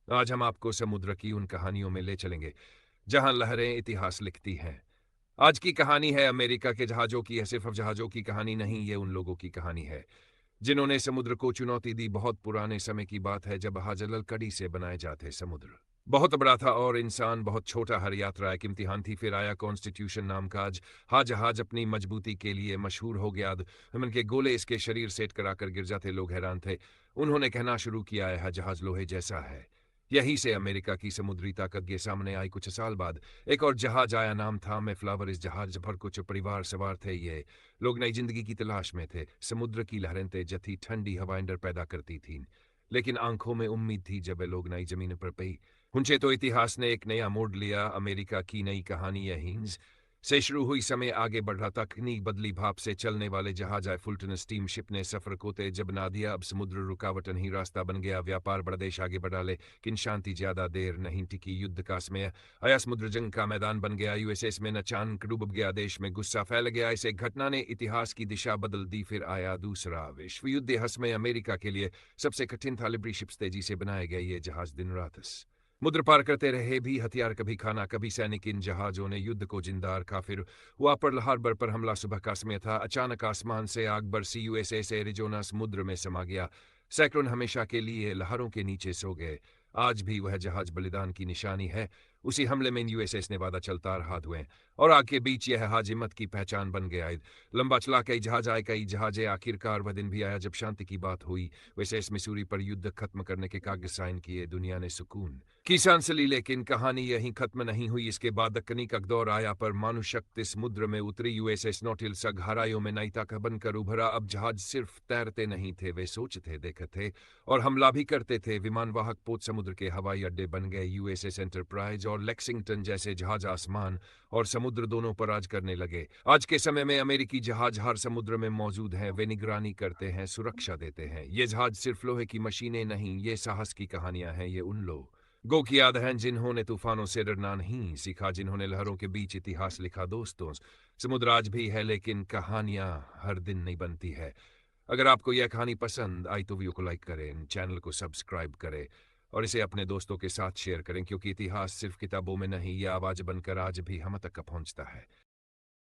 आज हम आपको समुद्र की उन कहानियों में ले चलेंगे जहां लहरें इतिहास लिखती हैं। आज की कहानी है अमेरिका के जहाजों की। है सिर्फ जहाजों की कहानी नहीं, ये उन लोगों की कहानी है जिन्होंने समुद्र को चुनौती दी। बहुत पुराने समय की बात है जब हाजलल कड़ी से बनाए जाते समुद्र बहुत बड़ा था और इंसान बहुत छोटा। हर यात्रा एक इम्तिहान थी। फिर आया कॉन्स्टिट्यूशन नाम का आज। हाँ, जहाज अपनी मजबूती के लिए मशहूर हो गया। हमन के गोले इसके शरीर सेट कराकर गिर जाते, लोग हैरान थे। उन्होंने कहना शुरू किया है जहाज लोहे जैसा है। यहीं से अमेरिका की समुद्री ताकत के सामने आई। कुछ साल बाद एक और जहाज आया, नाम था फ्लावर। इस जहाज भर कुछ परिवार सवार थे। ये लोग नई जिंदगी की तलाश में थे। समुद्र की लहरें तेज थी, ठंडी हवाएं डर पैदा करती थीं, लेकिन आंखों में उम्मीद थी। जब वे लोग नई जमीन पर पे हुंचे तो इतिहास ने एक नया मोड़ लिया। अमेरिका की नई कहानी यहीं से शुरू हुई। समय आगे बढ़ रहा, तकनीक बदली, भाप से चलने वाले जहाज आए। फुलटन स्टीम शिप ने सफर को तेज बना दिया। अब समुद्र रुकावट नहीं, रास्ता बन गया। व्यापार बड़ा देश आगे बढ़ा, लेकिन शांति ज्यादा देर नहीं टिकी। युद्ध का समय आया, समुद्र जंग का मैदान बन गया। यूएसएस में अचानक डूब गया, देश में गुस्सा फैल गया। इस एक घटना ने इतिहास की दिशा बदल दी। फिर आया दूसरा विश्व युद्ध। हंस में अमेरिका के लिए सबसे कठिन था। लिबरी शिप्स तेजी से बनाए गए ये जहाज दिन रात समुद्र पार करते रहे भी। हथियार कभी खाना कभी सैनिक। इन जहाजों ने युद्ध को जिंदा रखा। फिर हुआ पर्ल हार्बर पर हमला। सुबह का समय था, अचानक आसमान से आग बरसी। यूएसएस एरिजोना समुद्र में समा गया। सैकड़ों हमेशा के लिए लहरों के नीचे सो गए। आज भी वह जहाज बलिदान की निशानी है। उसी हमले में यूएसएस ने वादा चलता रहा। हुए और आग के बीच यह हाजिमत की पहचान बन गया। लंबा चला कई जहाज आए, कई जहाजें। आखिरकार वह दिन भी आया जब शांति की बात हुई। वैसे इस मिसूरी पर युद्ध खत्म करने के कागज साइन किए। दुनिया ने सुकून की सांस ली, लेकिन कहानी यहीं खत्म नहीं हुई। इसके बाद दक्कनी का दौर आया, पर मानुशक्ति समुद्र में उतरी। यूएसएस नौटिलस गहराइयों में नई ताकत बनकर उभरा। अब जहाज सिर्फ तैरते नहीं थे, वे सोचते देखते थे और हमला भी करते थे। विमानवाहक पोत समुद्र के हवाई अड्डे बन गए। यूएसएस एंटरप्राइज और लेक्सिंगटन जैसे जहाज आसमान और समुद्र दोनों पर राज करने लगे। आज के समय में अमेरिकी जहाज हर समुद्र में मौजूद हैं। वे निगरानी करते हैं, सुरक्षा देते हैं। ये जहाज सिर्फ लोहे की मशीनें नहीं, ये साहस की कहानियां हैं। ये उन लोग गो की याद हैं जिन्होंने तूफानों से डरना नहीं सीखा, जिन्होंने लहरों के बीच इतिहास लिखा। दोस्तों, समुद्र आज भी है, लेकिन कहानियां हर दिन नहीं बनती है। अगर आपको यह कहानी पसंद आई तो वीडियो को लाइक करें, चैनल को सब्सक्राइब करें और इसे अपने दोस्तों के साथ शेयर करें, क्योंकि इतिहास सिर्फ किताबों में नहीं, यह आवाज बनकर आज भी हम तक पहुंचता है।